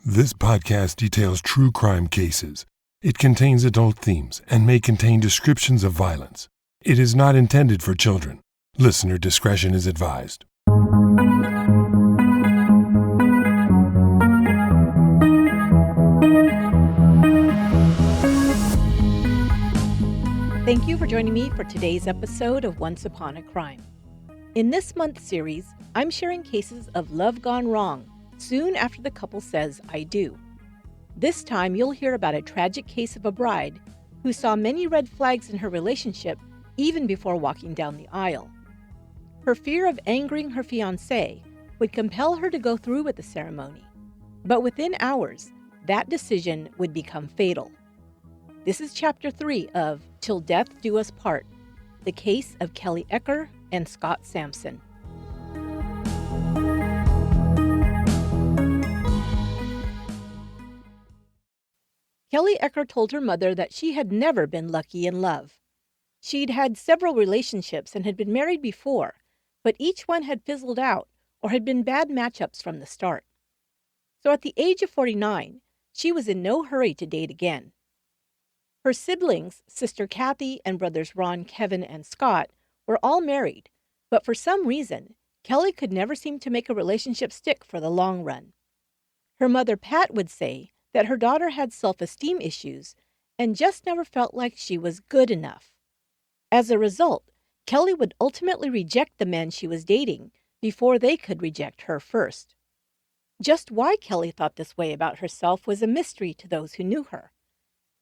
This podcast details true crime cases. It contains adult themes and may contain descriptions of violence. It is not intended for children. Listener discretion is advised. Thank you for joining me for today's episode of Once Upon a Crime. In this month's series, I'm sharing cases of love gone wrong soon after the couple says, "I do." This time, you'll hear about a tragic case of a bride who saw many red flags in her relationship even before walking down the aisle. Her fear of angering her fiancé would compel her to go through with the ceremony. But within hours, that decision would become fatal. This is Chapter 3 of Till Death Do Us Part, the case of Kelly Ecker and Scott Samson. Kelly Ecker told her mother that she had never been lucky in love. She'd had several relationships and had been married before, but each one had fizzled out or had been bad matchups from the start. So at the age of 49, she was in no hurry to date again. Her siblings, sister Kathy and brothers Ron, Kevin, and Scott, were all married, but for some reason, Kelly could never seem to make a relationship stick for the long run. Her mother Pat would say that her daughter had self-esteem issues and just never felt like she was good enough. As a result, Kelly would ultimately reject the men she was dating before they could reject her first. Just why Kelly thought this way about herself was a mystery to those who knew her.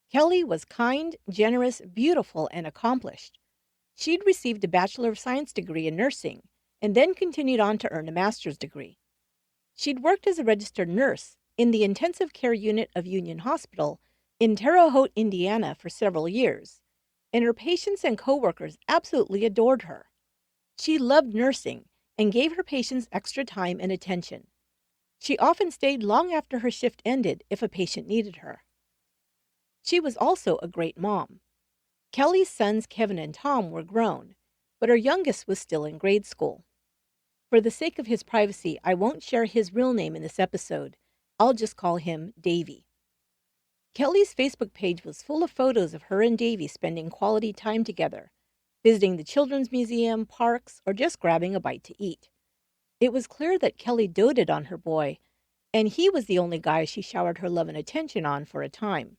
Kelly was kind, generous, beautiful, and accomplished. She'd received a Bachelor of Science degree in nursing and then continued on to earn a master's degree. She'd worked as a registered nurse in the intensive care unit of Union Hospital in Terre Haute, Indiana for several years, and her patients and coworkers absolutely adored her. She loved nursing and gave her patients extra time and attention. She often stayed long after her shift ended if a patient needed her. She was also a great mom. Kelly's sons Kevin and Tom were grown, but her youngest was still in grade school. For the sake of his privacy, I won't share his real name in this episode. I'll just call him Davy. Kelly's Facebook page was full of photos of her and Davy spending quality time together, visiting the Children's Museum, parks, or just grabbing a bite to eat. It was clear that Kelly doted on her boy, and he was the only guy she showered her love and attention on for a time.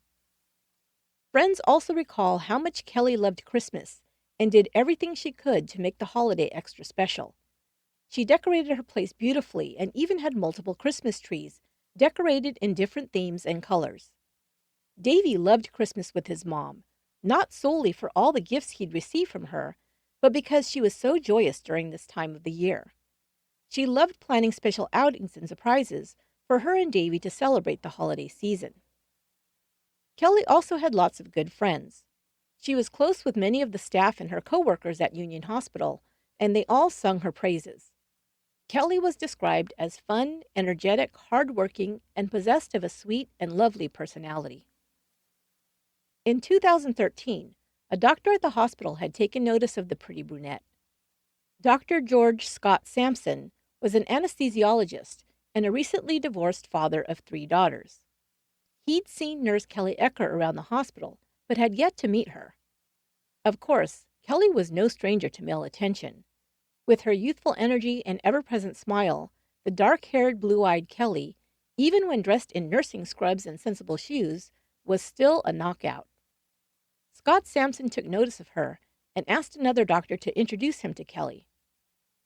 Friends also recall how much Kelly loved Christmas and did everything she could to make the holiday extra special. She decorated her place beautifully and even had multiple Christmas trees decorated in different themes and colors. Davy loved Christmas with his mom, not solely for all the gifts he'd receive from her, but because she was so joyous during this time of the year. She loved planning special outings and surprises for her and Davy to celebrate the holiday season. Kelly also had lots of good friends. She was close with many of the staff and her coworkers at Union Hospital, and they all sung her praises. Kelly was described as fun, energetic, hardworking, and possessed of a sweet and lovely personality. In 2013, a doctor at the hospital had taken notice of the pretty brunette. Dr. George Scott Samson was an anesthesiologist and a recently divorced father of 3 daughters. He'd seen nurse Kelly Ecker around the hospital, but had yet to meet her. Of course, Kelly was no stranger to male attention. With her youthful energy and ever-present smile, the dark-haired, blue-eyed Kelly, even when dressed in nursing scrubs and sensible shoes, was still a knockout. Scott Samson took notice of her and asked another doctor to introduce him to Kelly.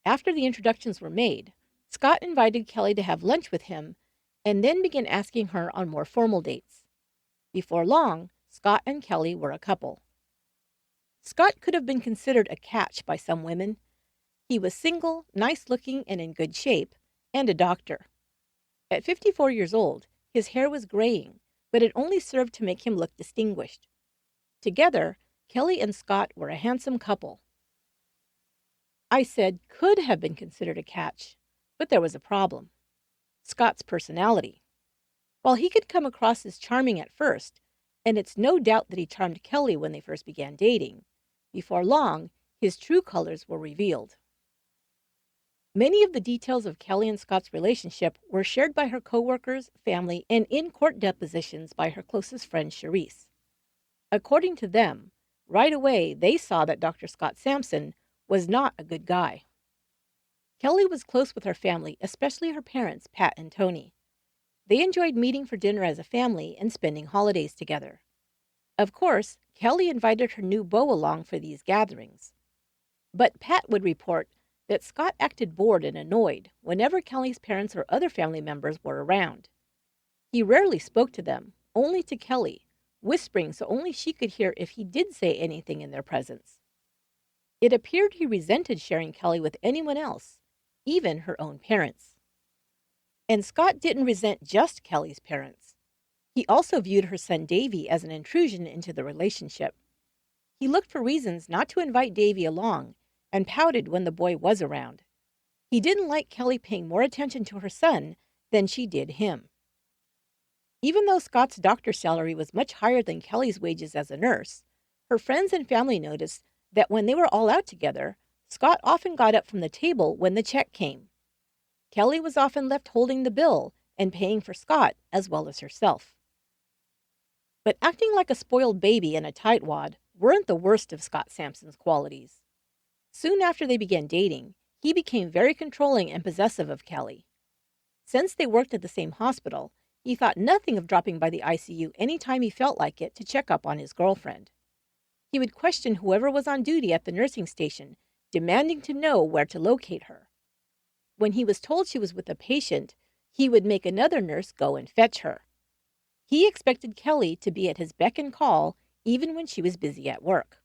After the introductions were made, Scott invited Kelly to have lunch with him and then began asking her on more formal dates. Before long, Scott and Kelly were a couple. Scott could have been considered a catch by some women. He was single, nice-looking, and in good shape, and a doctor. At 54 years old, his hair was graying, but it only served to make him look distinguished. Together, Kelly and Scott were a handsome couple. I said could have been considered a catch, but there was a problem. Scott's personality. While he could come across as charming at first, and it's no doubt that he charmed Kelly when they first began dating, before long, his true colors were revealed. Many of the details of Kelly and Scott's relationship were shared by her coworkers, family, and in court depositions by her closest friend, Charisse. According to them, right away they saw that Dr. Scott Samson was not a good guy. Kelly was close with her family, especially her parents, Pat and Tony. They enjoyed meeting for dinner as a family and spending holidays together. Of course, Kelly invited her new beau along for these gatherings. But Pat would report that Scott acted bored and annoyed whenever Kelly's parents or other family members were around. He rarely spoke to them, only to Kelly, whispering so only she could hear if he did say anything in their presence. It appeared he resented sharing Kelly with anyone else, even her own parents. And Scott didn't resent just Kelly's parents. He also viewed her son Davy as an intrusion into the relationship. He looked for reasons not to invite Davy along and pouted when the boy was around. He didn't like Kelly paying more attention to her son than she did him. Even though Scott's doctor's salary was much higher than Kelly's wages as a nurse, her friends and family noticed that when they were all out together, Scott often got up from the table when the check came. Kelly was often left holding the bill and paying for Scott as well as herself. But acting like a spoiled baby and a tightwad weren't the worst of Scott Samson's qualities. Soon after they began dating, he became very controlling and possessive of Kelly. Since they worked at the same hospital, he thought nothing of dropping by the ICU any time he felt like it to check up on his girlfriend. He would question whoever was on duty at the nursing station, demanding to know where to locate her. When he was told she was with a patient, he would make another nurse go and fetch her. He expected Kelly to be at his beck and call even when she was busy at work.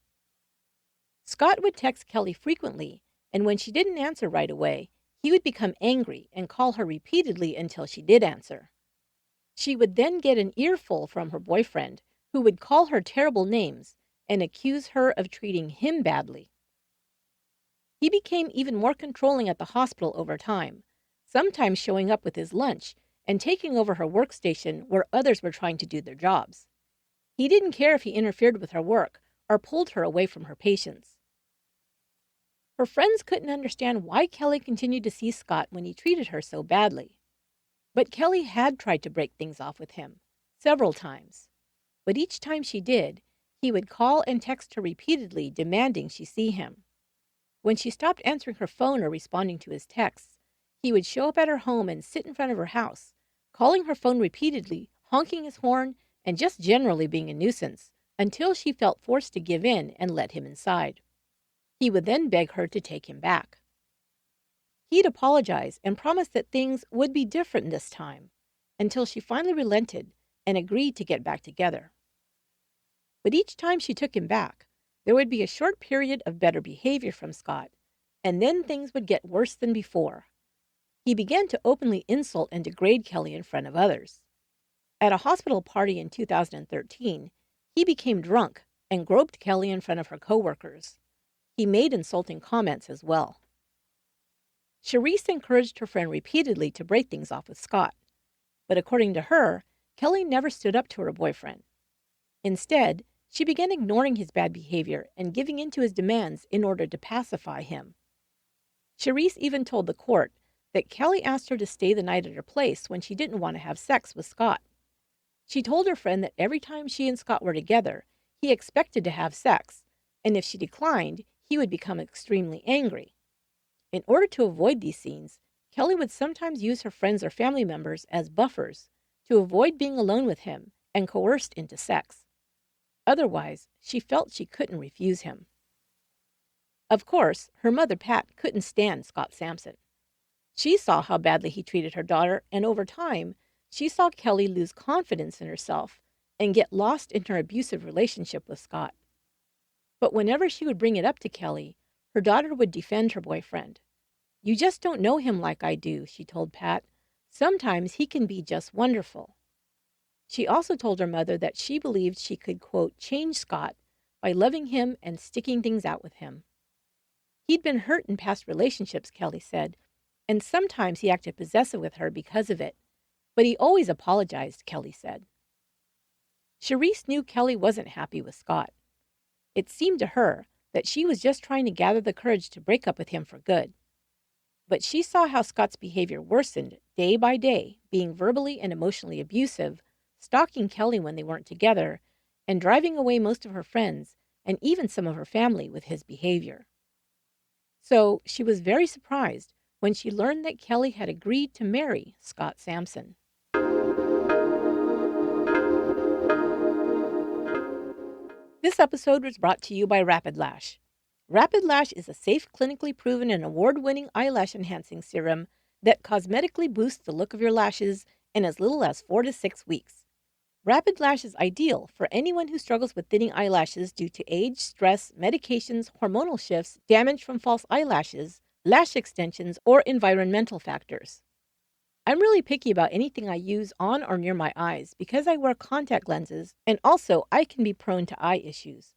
Scott would text Kelly frequently, and when she didn't answer right away, he would become angry and call her repeatedly until she did answer. She would then get an earful from her boyfriend, who would call her terrible names and accuse her of treating him badly. He became even more controlling at the hospital over time, sometimes showing up with his lunch and taking over her workstation where others were trying to do their jobs. He didn't care if he interfered with her work or pulled her away from her patients. Her friends couldn't understand why Kelly continued to see Scott when he treated her so badly. But Kelly had tried to break things off with him several times. But each time she did, he would call and text her repeatedly, demanding she see him. When she stopped answering her phone or responding to his texts, he would show up at her home and sit in front of her house, calling her phone repeatedly, honking his horn, and just generally being a nuisance, until she felt forced to give in and let him inside. He would then beg her to take him back. He'd apologize and promise that things would be different this time, until she finally relented and agreed to get back together. But each time she took him back, there would be a short period of better behavior from Scott, and then things would get worse than before. He began to openly insult and degrade Kelly in front of others. At a hospital party in 2013, he became drunk and groped Kelly in front of her coworkers. He made insulting comments as well. Charisse encouraged her friend repeatedly to break things off with Scott, but according to her, Kelly never stood up to her boyfriend. Instead, she began ignoring his bad behavior and giving in to his demands in order to pacify him. Charisse even told the court that Kelly asked her to stay the night at her place when she didn't want to have sex with Scott. She told her friend that every time she and Scott were together, he expected to have sex, and if she declined, he would become extremely angry. In order to avoid these scenes, Kelly would sometimes use her friends or family members as buffers to avoid being alone with him and coerced into sex. Otherwise, she felt she couldn't refuse him. Of course, her mother, Pat, couldn't stand Scott Samson. She saw how badly he treated her daughter, and over time, she saw Kelly lose confidence in herself and get lost in her abusive relationship with Scott. But whenever she would bring it up to Kelly, her daughter would defend her boyfriend. "You just don't know him like I do," she told Pat. "Sometimes he can be just wonderful." She also told her mother that she believed she could, quote, change Scott by loving him and sticking things out with him. He'd been hurt in past relationships, Kelly said, and sometimes he acted possessive with her because of it. But he always apologized, Kelly said. Charisse knew Kelly wasn't happy with Scott. It seemed to her that she was just trying to gather the courage to break up with him for good. But she saw how Scott's behavior worsened day by day, being verbally and emotionally abusive, stalking Kelly when they weren't together, and driving away most of her friends and even some of her family with his behavior. So she was very surprised when she learned that Kelly had agreed to marry Scott Samson. This episode was brought to you by Rapid Lash. Rapid Lash is a safe, clinically proven, and award-winning eyelash enhancing serum that cosmetically boosts the look of your lashes in as little as 4 to 6 weeks. Rapid Lash is ideal for anyone who struggles with thinning eyelashes due to age, stress, medications, hormonal shifts, damage from false eyelashes, lash extensions, or environmental factors. I'm really picky about anything I use on or near my eyes because I wear contact lenses and also I can be prone to eye issues.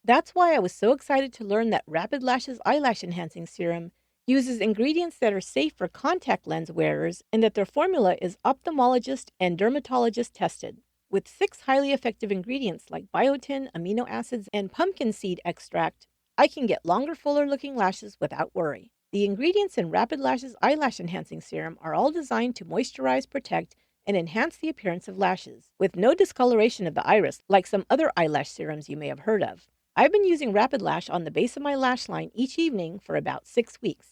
That's why I was so excited to learn that Rapid Lash's eyelash enhancing serum uses ingredients that are safe for contact lens wearers and that their formula is ophthalmologist and dermatologist tested. With 6 highly effective ingredients like biotin, amino acids, and pumpkin seed extract, I can get longer, fuller looking lashes without worry. The ingredients in Rapid Lash's eyelash enhancing serum are all designed to moisturize, protect, and enhance the appearance of lashes, with no discoloration of the iris like some other eyelash serums you may have heard of. I've been using Rapid Lash on the base of my lash line each evening for about 6 weeks.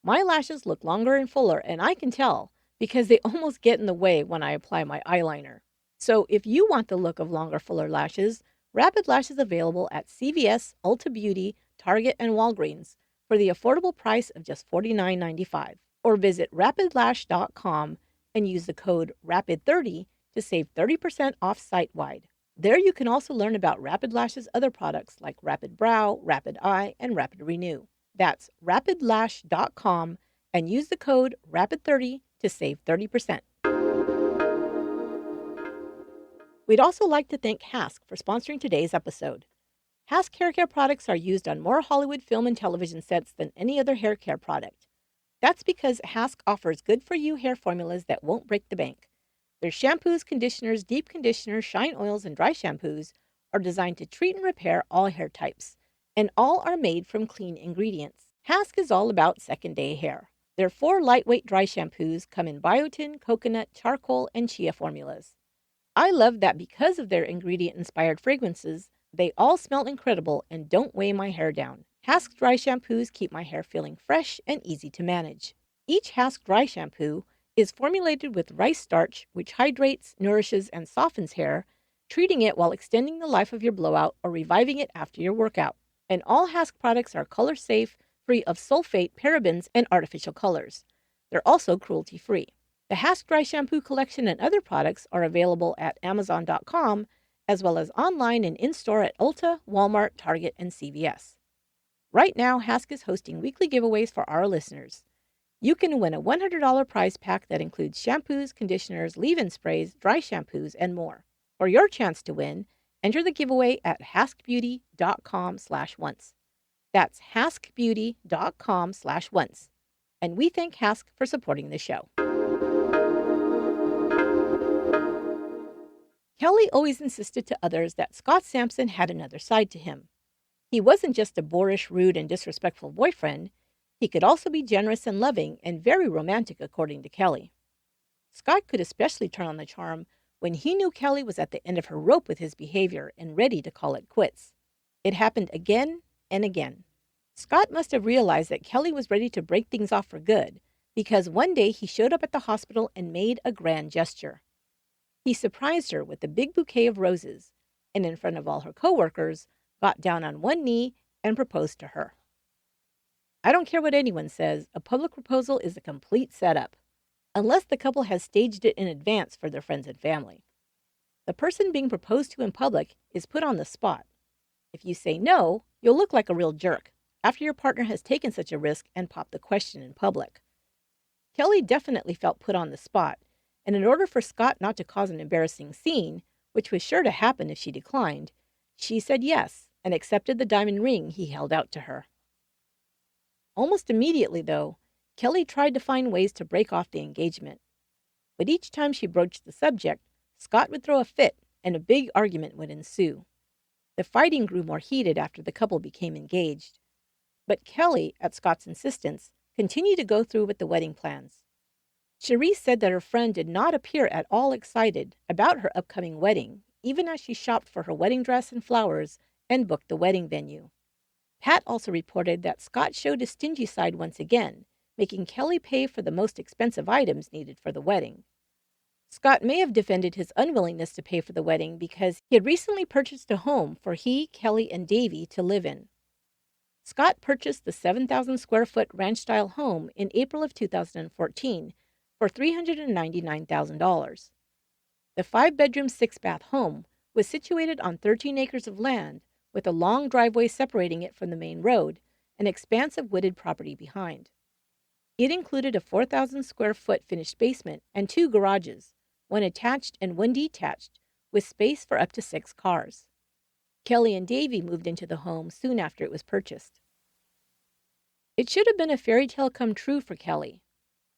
My lashes look longer and fuller, and I can tell because they almost get in the way when I apply my eyeliner. So if you want the look of longer, fuller lashes, Rapid Lash is available at CVS, Ulta Beauty, Target, and Walgreens for the affordable price of just $49.95. Or visit rapidlash.com and use the code RAPID30 to save 30% off site-wide. There you can also learn about Rapid Lash's other products like Rapid Brow, Rapid Eye, and Rapid Renew. That's rapidlash.com and use the code RAPID30 to save 30%. We'd also like to thank Hask for sponsoring today's episode. Hask hair care products are used on more Hollywood film and television sets than any other hair care product. That's because Hask offers good-for-you hair formulas that won't break the bank. Their shampoos, conditioners, deep conditioners, shine oils, and dry shampoos are designed to treat and repair all hair types, and all are made from clean ingredients. Hask is all about second-day hair. Their 4 lightweight dry shampoos come in biotin, coconut, charcoal, and chia formulas. I love that because of their ingredient-inspired fragrances, they all smell incredible and don't weigh my hair down. Hask dry shampoos keep my hair feeling fresh and easy to manage. Each Hask dry shampoo is formulated with rice starch, which hydrates, nourishes, and softens hair, treating it while extending the life of your blowout or reviving it after your workout. And all Hask products are color safe, free of sulfate, parabens, and artificial colors. They're also cruelty-free. The Hask Dry Shampoo collection and other products are available at Amazon.com, as well as online and in-store at Ulta, Walmart, Target, and CVS. Right now, Hask is hosting weekly giveaways for our listeners. You can win a $100 prize pack that includes shampoos, conditioners, leave-in sprays, dry shampoos, and more. For your chance to win, enter the giveaway at haskbeauty.com/once. That's haskbeauty.com/once. And we thank Hask for supporting the show. Kelly always insisted to others that Scott Samson had another side to him. He wasn't just a boorish, rude, and disrespectful boyfriend. He could also be generous and loving and very romantic, according to Kelly. Scott could especially turn on the charm when he knew Kelly was at the end of her rope with his behavior and ready to call it quits. It happened again and again. Scott must have realized that Kelly was ready to break things off for good, because one day he showed up at the hospital and made a grand gesture. He surprised her with a big bouquet of roses, and in front of all her coworkers, got down on one knee and proposed to her. I don't care what anyone says, a public proposal is a complete setup, unless the couple has staged it in advance for their friends and family. The person being proposed to in public is put on the spot. If you say no, you'll look like a real jerk after your partner has taken such a risk and popped the question in public. Kelly definitely felt put on the spot, and in order for Scott not to cause an embarrassing scene, which was sure to happen if she declined, she said yes and accepted the diamond ring he held out to her. Almost immediately, though, Kelly tried to find ways to break off the engagement. But each time she broached the subject, Scott would throw a fit and a big argument would ensue. The fighting grew more heated after the couple became engaged. But Kelly, at Scott's insistence, continued to go through with the wedding plans. Cherise said that her friend did not appear at all excited about her upcoming wedding, even as she shopped for her wedding dress and flowers and booked the wedding venue. Pat also reported that Scott showed his stingy side once again, making Kelly pay for the most expensive items needed for the wedding. Scott may have defended his unwillingness to pay for the wedding because he had recently purchased a home for he, Kelly, and Davy to live in. Scott purchased the 7,000 square foot ranch-style home in April of 2014 for $399,000. The 5-bedroom, 6-bath home was situated on 13 acres of land with a long driveway separating it from the main road, an expanse of wooded property behind. It included a 4,000 square foot finished basement and 2 garages, one attached and one detached, with space for up to 6 cars. Kelly and Davy moved into the home soon after it was purchased. It should have been a fairy tale come true for Kelly.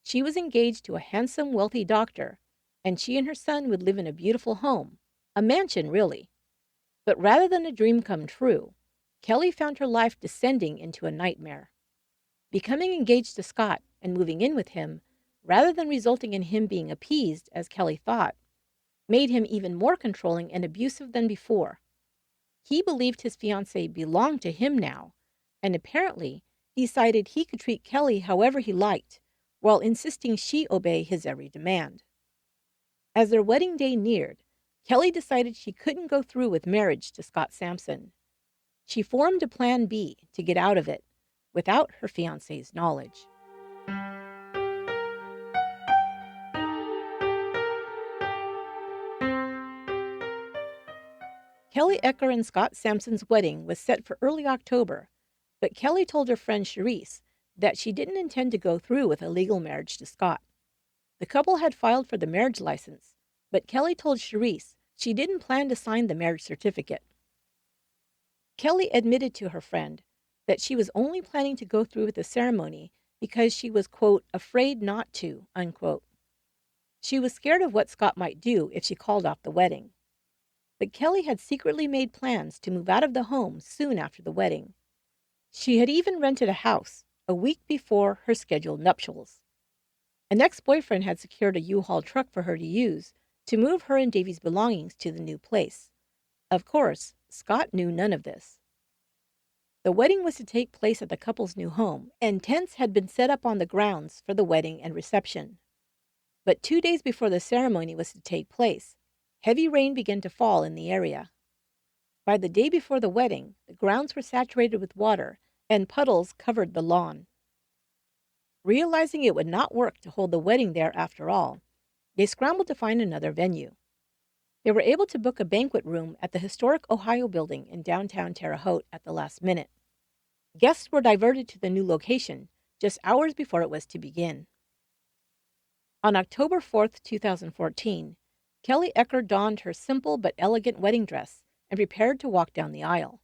She was engaged to a handsome, wealthy doctor, and she and her son would live in a beautiful home, a mansion really. But rather than a dream come true, Kelly found her life descending into a nightmare. Becoming engaged to Scott and moving in with him, rather than resulting in him being appeased, as Kelly thought, made him even more controlling and abusive than before. He believed his fiancée belonged to him now, and apparently decided he could treat Kelly however he liked, while insisting she obey his every demand. As their wedding day neared, Kelly decided she couldn't go through with marriage to Scott Samson. She formed a plan B to get out of it, without her fiancé's knowledge. Kelly Ecker and Scott Samson's wedding was set for early October, but Kelly told her friend Cherise that she didn't intend to go through with a legal marriage to Scott. The couple had filed for the marriage license, but Kelly told Cherise she didn't plan to sign the marriage certificate. Kelly admitted to her friend that she was only planning to go through with the ceremony because she was, quote, afraid not to, unquote. She was scared of what Scott might do if she called off the wedding. But Kelly had secretly made plans to move out of the home soon after the wedding. She had even rented a house a week before her scheduled nuptials. An ex-boyfriend had secured a U-Haul truck for her to use to move her and Davy's belongings to the new place. Of course, Scott knew none of this. The wedding was to take place at the couple's new home, and tents had been set up on the grounds for the wedding and reception. But 2 days before the ceremony was to take place, heavy rain began to fall in the area. By the day before the wedding, the grounds were saturated with water, and puddles covered the lawn. Realizing it would not work to hold the wedding there after all, they scrambled to find another venue. They were able to book a banquet room at the historic Ohio Building in downtown Terre Haute at the last minute. Guests were diverted to the new location just hours before it was to begin. On October 4th, 2014, Kelly Ecker donned her simple but elegant wedding dress and prepared to walk down the aisle.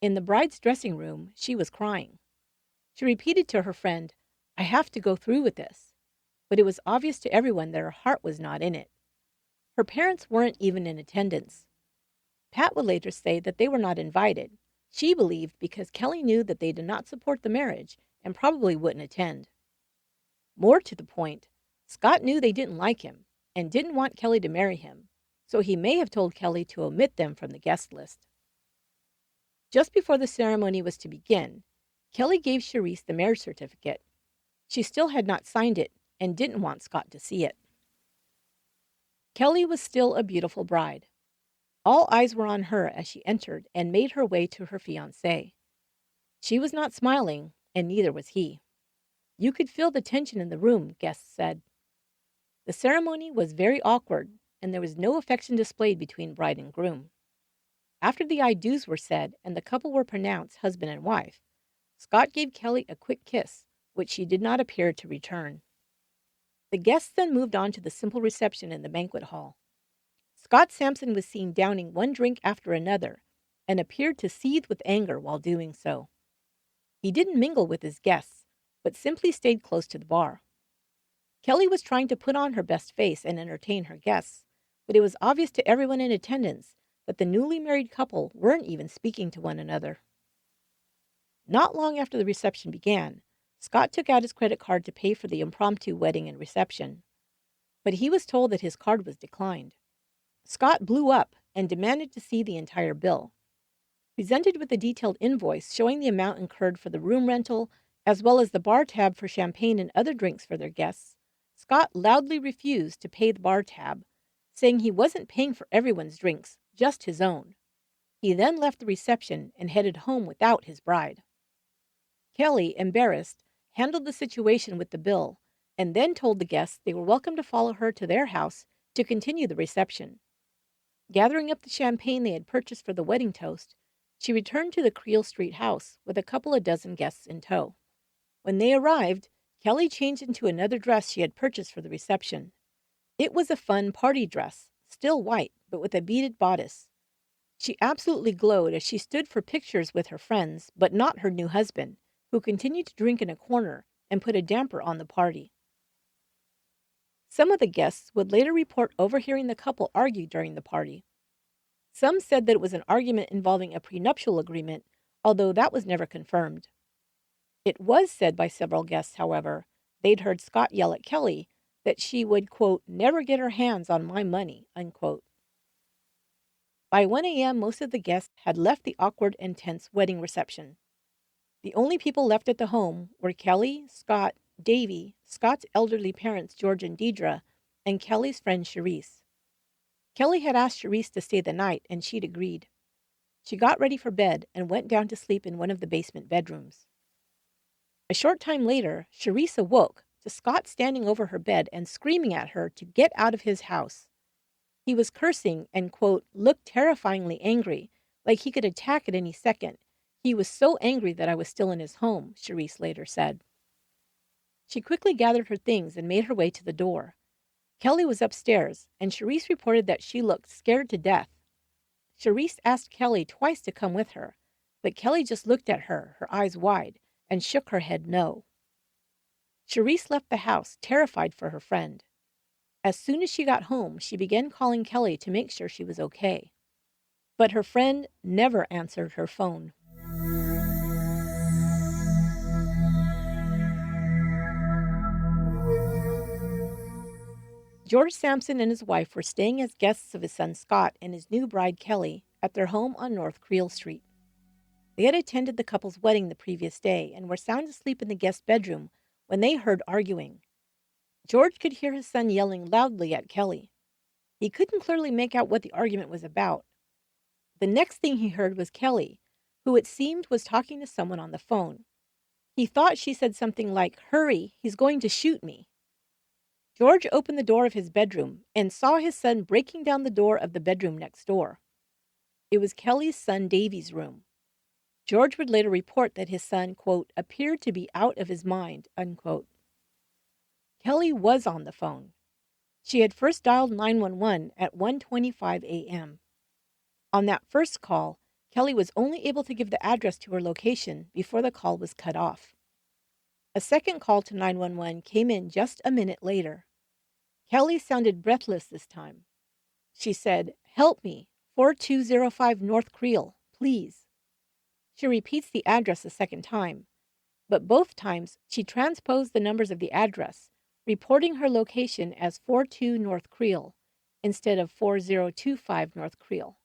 In the bride's dressing room, she was crying. She repeated to her friend, "I have to go through with this," but it was obvious to everyone that her heart was not in it. Her parents weren't even in attendance. Pat would later say that they were not invited. She believed because Kelly knew that they did not support the marriage and probably wouldn't attend. More to the point, Scott knew they didn't like him and didn't want Kelly to marry him, so he may have told Kelly to omit them from the guest list. Just before the ceremony was to begin, Kelly gave Cherise the marriage certificate. She still had not signed it and didn't want Scott to see it. Kelly was still a beautiful bride. All eyes were on her as she entered and made her way to her fiancé. She was not smiling, and neither was he. You could feel the tension in the room, guests said. The ceremony was very awkward, and there was no affection displayed between bride and groom. After the I do's were said and the couple were pronounced husband and wife, Scott gave Kelly a quick kiss, which she did not appear to return. The guests then moved on to the simple reception in the banquet hall. Scott Samson was seen downing one drink after another and appeared to seethe with anger while doing so. He didn't mingle with his guests, but simply stayed close to the bar. Kelly was trying to put on her best face and entertain her guests, but it was obvious to everyone in attendance that the newly married couple weren't even speaking to one another. Not long after the reception began, Scott took out his credit card to pay for the impromptu wedding and reception, but he was told that his card was declined. Scott blew up and demanded to see the entire bill. Presented with a detailed invoice showing the amount incurred for the room rental, as well as the bar tab for champagne and other drinks for their guests, Scott loudly refused to pay the bar tab, saying he wasn't paying for everyone's drinks, just his own. He then left the reception and headed home without his bride. Kelly, embarrassed, handled the situation with the bill and then told the guests they were welcome to follow her to their house to continue the reception. Gathering up the champagne they had purchased for the wedding toast, she returned to the Creel Street house with a couple of dozen guests in tow. When they arrived, Kelly changed into another dress she had purchased for the reception. It was a fun party dress, still white, but with a beaded bodice. She absolutely glowed as she stood for pictures with her friends, but not her new husband, who continued to drink in a corner and put a damper on the party. Some of the guests would later report overhearing the couple argue during the party. Some said that it was an argument involving a prenuptial agreement, although that was never confirmed. It was said by several guests, however, they'd heard Scott yell at Kelly that she would, quote, never get her hands on my money, unquote. By 1 a.m., most of the guests had left the awkward and tense wedding reception. The only people left at the home were Kelly, Scott, Davy, Scott's elderly parents, George and Deidre, and Kelly's friend, Charisse. Kelly had asked Charisse to stay the night, and she'd agreed. She got ready for bed and went down to sleep in one of the basement bedrooms. A short time later, Charisse awoke to Scott standing over her bed and screaming at her to get out of his house. He was cursing and, quote, looked terrifyingly angry, like he could attack at any second. He was so angry that I was still in his home, Charisse later said. She quickly gathered her things and made her way to the door. Kelly was upstairs, and Charisse reported that she looked scared to death. Charisse asked Kelly twice to come with her, but Kelly just looked at her, her eyes wide, and shook her head no. Charisse left the house, terrified for her friend. As soon as she got home, she began calling Kelly to make sure she was okay. But her friend never answered her phone. George Samson and his wife were staying as guests of his son Scott and his new bride Kelly at their home on North Creel Street. They had attended the couple's wedding the previous day and were sound asleep in the guest bedroom when they heard arguing. George could hear his son yelling loudly at Kelly. He couldn't clearly make out what the argument was about. The next thing he heard was Kelly, who it seemed was talking to someone on the phone. He thought she said something like, "Hurry, he's going to shoot me." George opened the door of his bedroom and saw his son breaking down the door of the bedroom next door. It was Kelly's son Davy's room. George would later report that his son, quote, appeared to be out of his mind, unquote. Kelly was on the phone. She had first dialed 911 at 1:25 a.m. On that first call, Kelly was only able to give the address to her location before the call was cut off. A second call to 911 came in just a minute later. Kelly sounded breathless this time. She said, "Help me, 4205 North Creel, please." She repeats the address a second time, but both times she transposed the numbers of the address, reporting her location as 42 North Creel instead of 4025 North Creel.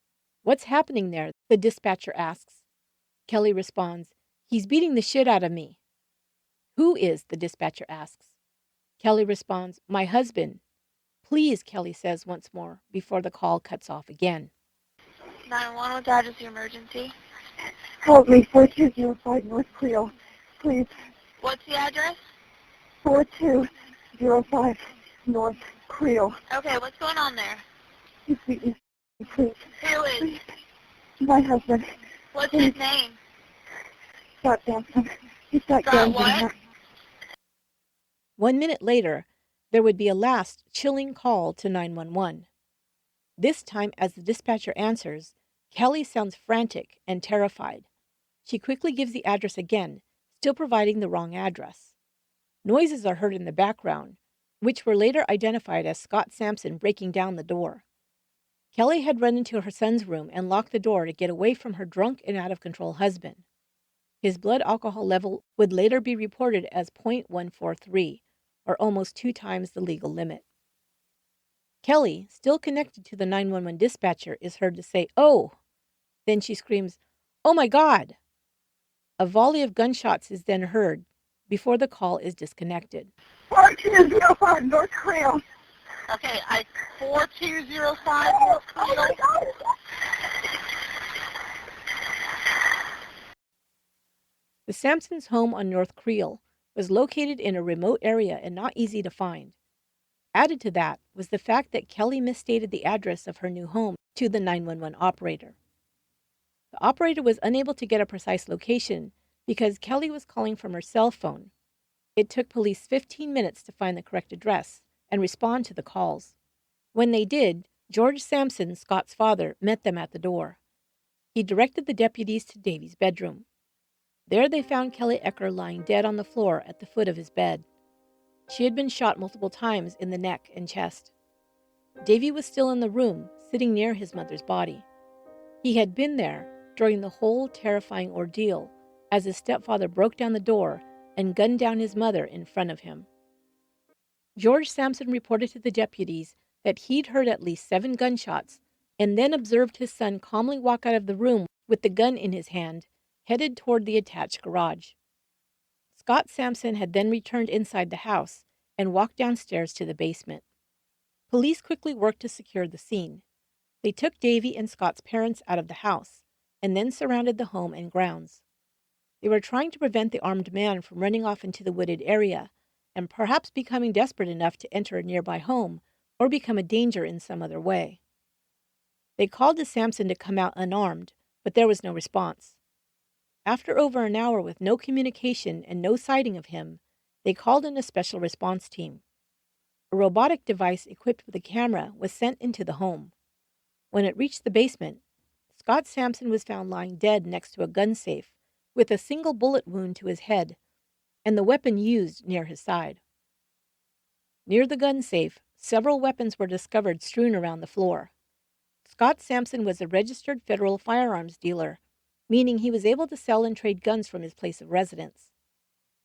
"What's happening there?" the dispatcher asks. Kelly responds, "He's beating the shit out of me." "Who is?" the dispatcher asks. Kelly responds, "My husband." "Please," Kelly says once more before the call cuts off again. 911, what that is your emergency? Help me, 4205 North Creel, please. What's the address? 4205 North Creel. Okay, what's going on there? He's beating me, please. Who is? Please. My husband. What's Please. his name? Scott Samson. He's got Scott guns in what? there. 1 minute later, there would be a last chilling call to 911. This time, as the dispatcher answers, Kelly sounds frantic and terrified. She quickly gives the address again, still providing the wrong address. Noises are heard in the background, which were later identified as Scott Samson breaking down the door. Kelly had run into her son's room and locked the door to get away from her drunk and out-of-control husband. His blood alcohol level would later be reported as 0.143, or almost 2 times the legal limit. Kelly, still connected to the 911 dispatcher, is heard to say, "Oh!" Then she screams, "Oh my God!" A volley of gunshots is then heard before the call is disconnected. 4205 North Creel. Okay, 4205 North Oh my Creel. God. The Samsons' home on North Creel was located in a remote area and not easy to find. Added to that was the fact that Kelly misstated the address of her new home to the 911 operator. The operator was unable to get a precise location because Kelly was calling from her cell phone. It took police 15 minutes to find the correct address and respond to the calls. When they did, George Samson, Scott's father, met them at the door. He directed the deputies to Davy's bedroom. There they found Kelly Ecker lying dead on the floor at the foot of his bed. She had been shot multiple times in the neck and chest. Davy was still in the room, sitting near his mother's body. He had been there during the whole terrifying ordeal as his stepfather broke down the door and gunned down his mother in front of him. George Samson reported to the deputies that he'd heard at least 7 gunshots and then observed his son calmly walk out of the room with the gun in his hand, headed toward the attached garage. Scott Samson had then returned inside the house and walked downstairs to the basement. Police quickly worked to secure the scene. They took Davy and Scott's parents out of the house and then surrounded the home and grounds. They were trying to prevent the armed man from running off into the wooded area and perhaps becoming desperate enough to enter a nearby home or become a danger in some other way. They called to Samson to come out unarmed, but there was no response. After over an hour with no communication and no sighting of him, they called in a special response team. A robotic device equipped with a camera was sent into the home. When it reached the basement, Scott Samson was found lying dead next to a gun safe with a single bullet wound to his head and the weapon used near his side. Near the gun safe, several weapons were discovered strewn around the floor. Scott Samson was a registered federal firearms dealer, meaning he was able to sell and trade guns from his place of residence.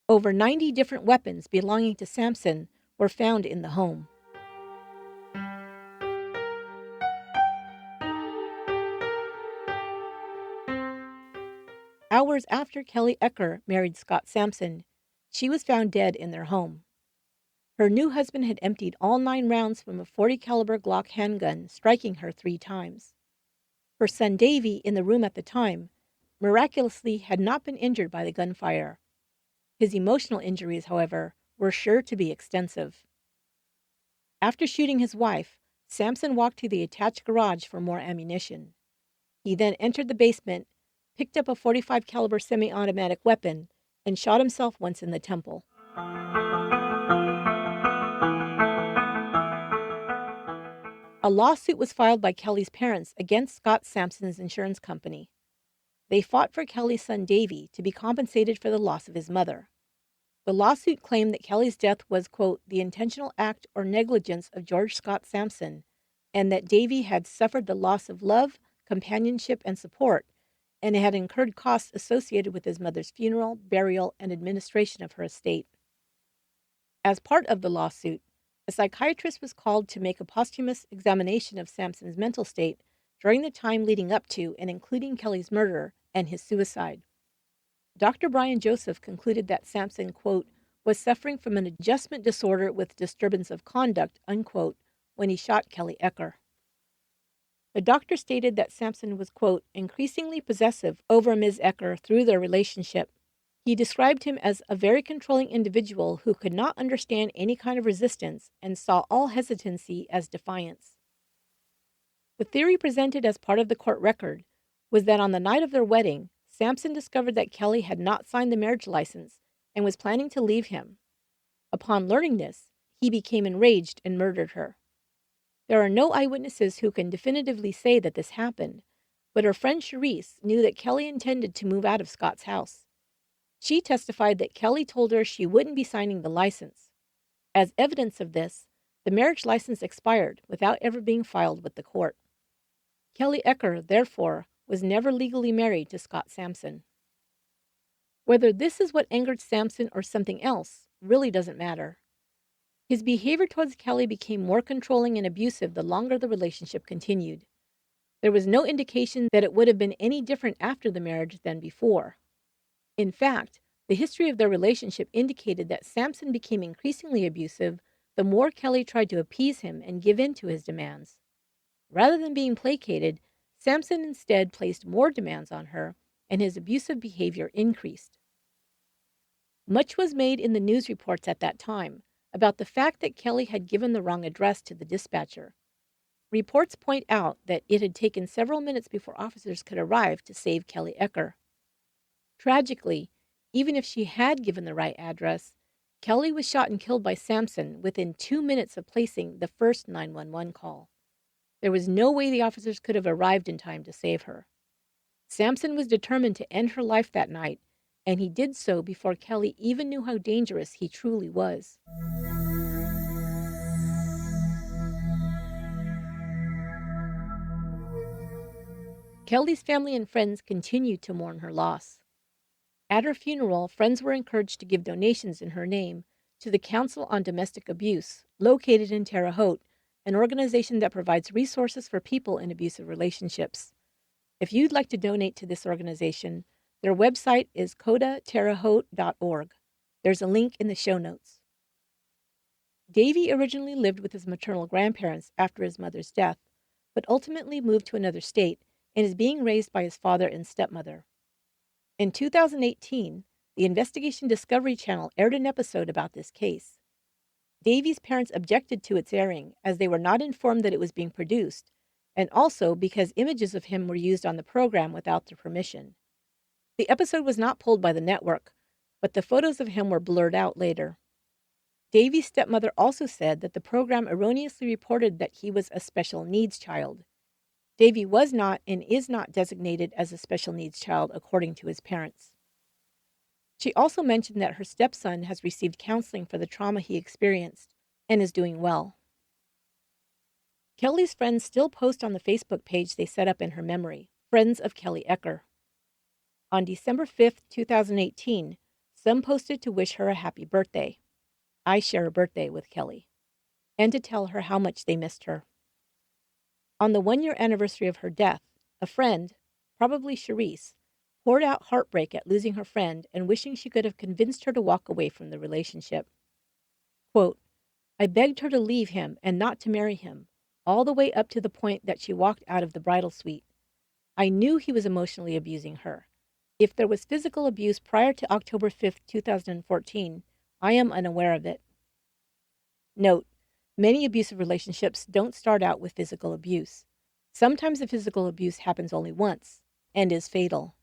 Over 90 different weapons belonging to Samson were found in the home. Hours after Kelly Ecker married Scott Samson, she was found dead in their home. Her new husband had emptied all 9 rounds from a .40 caliber Glock handgun, striking her 3 times. Her son Davy, in the room at the time, miraculously had not been injured by the gunfire. His emotional injuries, however, were sure to be extensive. After shooting his wife, Samson walked to the attached garage for more ammunition. He then entered the basement, picked up a .45 caliber semi-automatic weapon, and shot himself once in the temple. A lawsuit was filed by Kelly's parents against Scott Samson's insurance company. They fought for Kelly's son Davy to be compensated for the loss of his mother. The lawsuit claimed that Kelly's death was, quote, the intentional act or negligence of George Scott Samson, and that Davy had suffered the loss of love, companionship, and support, and had incurred costs associated with his mother's funeral, burial, and administration of her estate. As part of the lawsuit, a psychiatrist was called to make a posthumous examination of Samson's mental state during the time leading up to and including Kelly's murder and his suicide. Dr. Brian Joseph concluded that Samson, quote, was suffering from an adjustment disorder with disturbance of conduct, unquote, when he shot Kelly Ecker. The doctor stated that Samson was, quote, increasingly possessive over Ms. Ecker through their relationship. He described him as a very controlling individual who could not understand any kind of resistance and saw all hesitancy as defiance. The theory presented as part of the court record was that on the night of their wedding, Samson discovered that Kelly had not signed the marriage license and was planning to leave him. Upon learning this, he became enraged and murdered her. There are no eyewitnesses who can definitively say that this happened, but her friend Charisse knew that Kelly intended to move out of Scott's house. She testified that Kelly told her she wouldn't be signing the license. As evidence of this, the marriage license expired without ever being filed with the court. Kelly Ecker, therefore, was never legally married to Scott Samson. Whether this is what angered Samson or something else really doesn't matter. His behavior towards Kelly became more controlling and abusive the longer the relationship continued. There was no indication that it would have been any different after the marriage than before. In fact, the history of their relationship indicated that Samson became increasingly abusive the more Kelly tried to appease him and give in to his demands. Rather than being placated, Samson instead placed more demands on her, and his abusive behavior increased. Much was made in the news reports at that time about the fact that Kelly had given the wrong address to the dispatcher. Reports point out that it had taken several minutes before officers could arrive to save Kelly Ecker. Tragically, even if she had given the right address, Kelly was shot and killed by Samson within 2 minutes of placing the first 911 call. There was no way the officers could have arrived in time to save her. Samson was determined to end her life that night, and he did so before Kelly even knew how dangerous he truly was. Kelly's family and friends continued to mourn her loss. At her funeral, friends were encouraged to give donations in her name to the Council on Domestic Abuse, located in Terre Haute, an organization that provides resources for people in abusive relationships. If you'd like to donate to this organization, their website is codaterrehaute.org. There's a link in the show notes. Davy originally lived with his maternal grandparents after his mother's death, but ultimately moved to another state and is being raised by his father and stepmother. In 2018, the Investigation Discovery Channel aired an episode about this case. Davy's parents objected to its airing as they were not informed that it was being produced, and also because images of him were used on the program without their permission. The episode was not pulled by the network, but the photos of him were blurred out later. Davy's stepmother also said that the program erroneously reported that he was a special needs child. Davy was not and is not designated as a special needs child according to his parents. She also mentioned that her stepson has received counseling for the trauma he experienced and is doing well. Kelly's friends still post on the Facebook page they set up in her memory, Friends of Kelly Ecker. On December 5th, 2018, some posted to wish her a happy birthday. I share a birthday with Kelly, and to tell her how much they missed her. On the 1-year anniversary of her death, a friend, probably Charisse, poured out heartbreak at losing her friend and wishing she could have convinced her to walk away from the relationship. Quote, I begged her to leave him and not to marry him, all the way up to the point that she walked out of the bridal suite. I knew he was emotionally abusing her. If there was physical abuse prior to October 5th, 2014, I am unaware of it. Note, many abusive relationships don't start out with physical abuse. Sometimes the physical abuse happens only once and is fatal.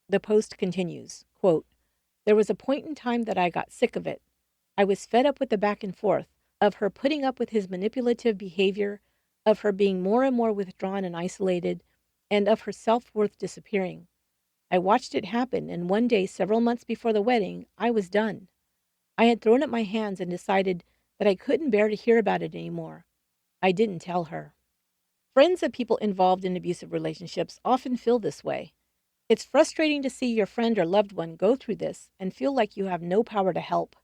The post continues, quote, there was a point in time that I got sick of it. I was fed up with the back and forth, of her putting up with his manipulative behavior, of her being more and more withdrawn and isolated, and of her self-worth disappearing. I watched it happen, and one day, several months before the wedding, I was done. I had thrown up my hands and decided that I couldn't bear to hear about it anymore. I didn't tell her. Friends of people involved in abusive relationships often feel this way. It's frustrating to see your friend or loved one go through this and feel like you have no power to help.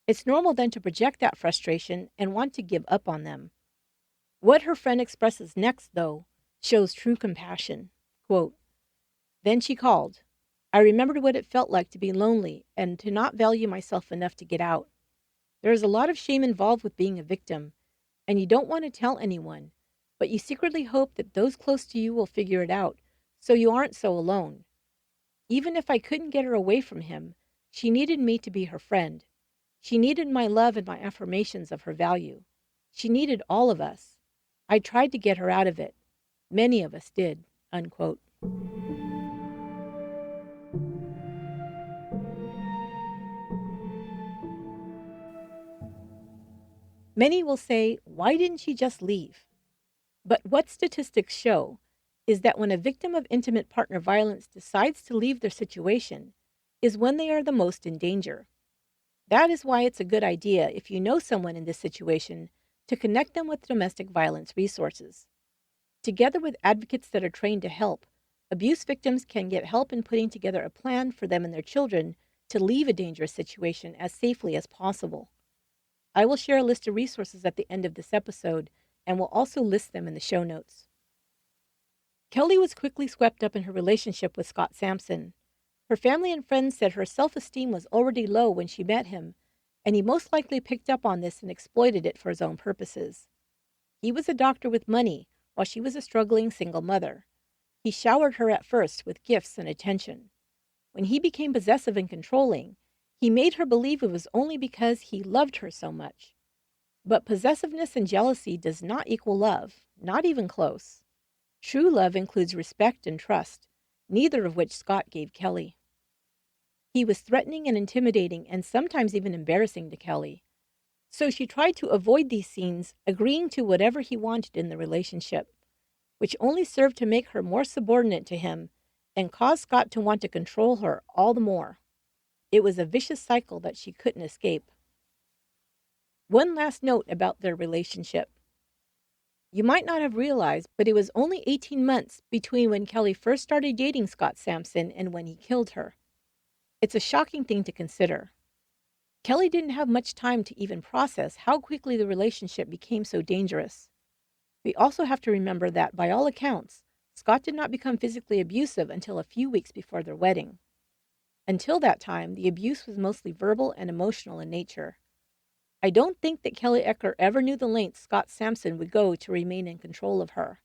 It's normal then to project that frustration and want to give up on them. What her friend expresses next, though, shows true compassion. Quote, then she called. I remembered what it felt like to be lonely and to not value myself enough to get out. There is a lot of shame involved with being a victim, and you don't want to tell anyone, but you secretly hope that those close to you will figure it out, so you aren't so alone. Even if I couldn't get her away from him, she needed me to be her friend. She needed my love and my affirmations of her value. She needed all of us. I tried to get her out of it. Many of us did, unquote. Many will say, why didn't she just leave? But what statistics show is that when a victim of intimate partner violence decides to leave their situation is when they are the most in danger. That is why it's a good idea, if you know someone in this situation, to connect them with domestic violence resources. Together with advocates that are trained to help, Abuse victims can get help in putting together a plan for them and their children to leave a dangerous situation as safely as possible. I will share a list of resources at the end of this episode and will also list them in the show notes. Kelly was quickly swept up in her relationship with Scott Samson. Her family and friends said her self-esteem was already low when she met him, and he most likely picked up on this and exploited it for his own purposes. He was a doctor with money, while she was a struggling single mother. He showered her at first with gifts and attention. When he became possessive and controlling, he made her believe it was only because he loved her so much. But possessiveness and jealousy does not equal love, not even close. True love includes respect and trust, neither of which Scott gave Kelly. He was threatening and intimidating and sometimes even embarrassing to Kelly. So she tried to avoid these scenes, agreeing to whatever he wanted in the relationship, which only served to make her more subordinate to him and cause Scott to want to control her all the more. It was a vicious cycle that she couldn't escape. One last note about their relationship. You might not have realized, but it was only 18 months between when Kelly first started dating Scott Samson and when he killed her. It's a shocking thing to consider. Kelly didn't have much time to even process how quickly the relationship became so dangerous. We also have to remember that, by all accounts, Scott did not become physically abusive until a few weeks before their wedding. Until that time, the abuse was mostly verbal and emotional in nature. I don't think that Kelly Ecker ever knew the lengths Scott Samson would go to remain in control of her,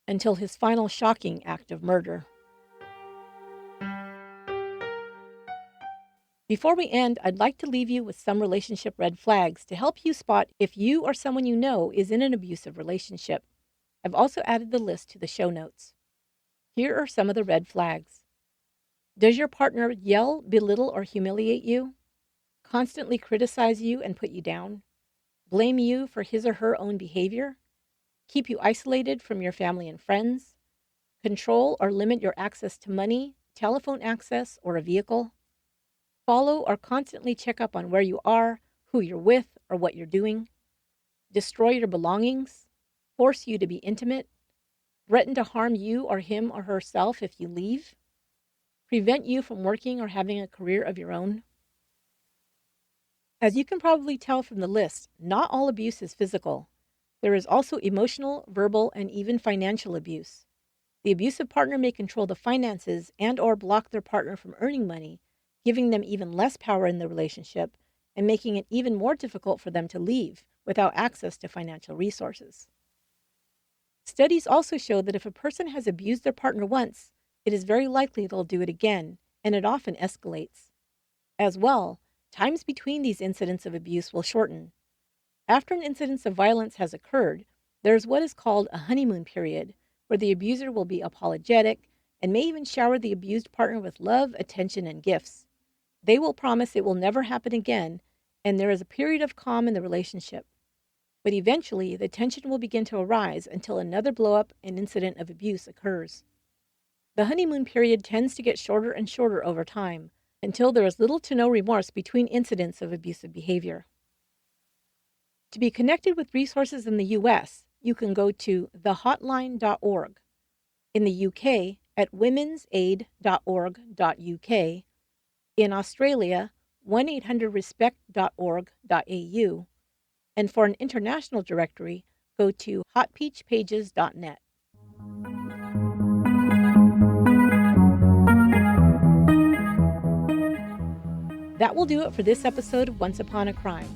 until his final shocking act of murder. Before we end, I'd like to leave you with some relationship red flags to help you spot if you or someone you know is in an abusive relationship. I've also added the list to the show notes. Here are some of the red flags. Does your partner yell, belittle, or humiliate you? Constantly criticize you and put you down? Blame you for his or her own behavior? Keep you isolated from your family and friends? Control or limit your access to money, telephone access, or a vehicle? Follow or constantly check up on where you are, who you're with, or what you're doing? Destroy your belongings? Force you to be intimate? Threaten to harm you or him or herself if you leave? Prevent you from working or having a career of your own? As you can probably tell from the list, not all abuse is physical. There is also emotional, verbal, and even financial abuse. The abusive partner may control the finances and/or block their partner from earning money, giving them even less power in the relationship and making it even more difficult for them to leave without access to financial resources. Studies also show that if a person has abused their partner once, it is very likely they'll do it again, and it often escalates. As well, times between these incidents of abuse will shorten. After an incident of violence has occurred, there is what is called a honeymoon period, where the abuser will be apologetic and may even shower the abused partner with love, attention, and gifts. They will promise it will never happen again, and there is a period of calm in the relationship. But eventually, the tension will begin to arise until another blow-up and incident of abuse occurs. The honeymoon period tends to get shorter and shorter over time, until there is little to no remorse between incidents of abusive behavior. To be connected with resources in the U.S., you can go to thehotline.org. In the UK, at womensaid.org.uk. In Australia, 1-800-RESPECT.org.au. And for an international directory, go to hotpeachpages.net. That will do it for this episode of Once Upon a Crime.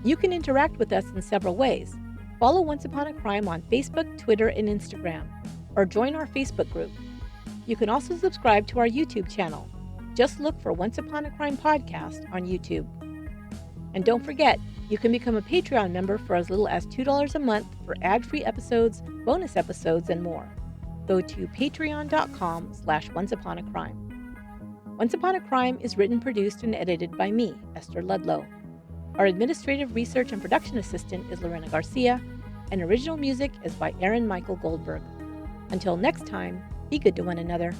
You can interact with us in several ways. Follow Once Upon a Crime on Facebook, Twitter, and Instagram, or join our Facebook group. You can also subscribe to our YouTube channel. Just look for Once Upon a Crime Podcast on YouTube. And don't forget, you can become a Patreon member for as little as $2 a month for ad-free episodes, bonus episodes, and more. Go to patreon.com/onceuponacrime. Once Upon a Crime is written, produced, and edited by me, Esther Ludlow. Our administrative research and production assistant is Lorena Garcia, and original music is by Aaron Michael Goldberg. Until next time, be good to one another.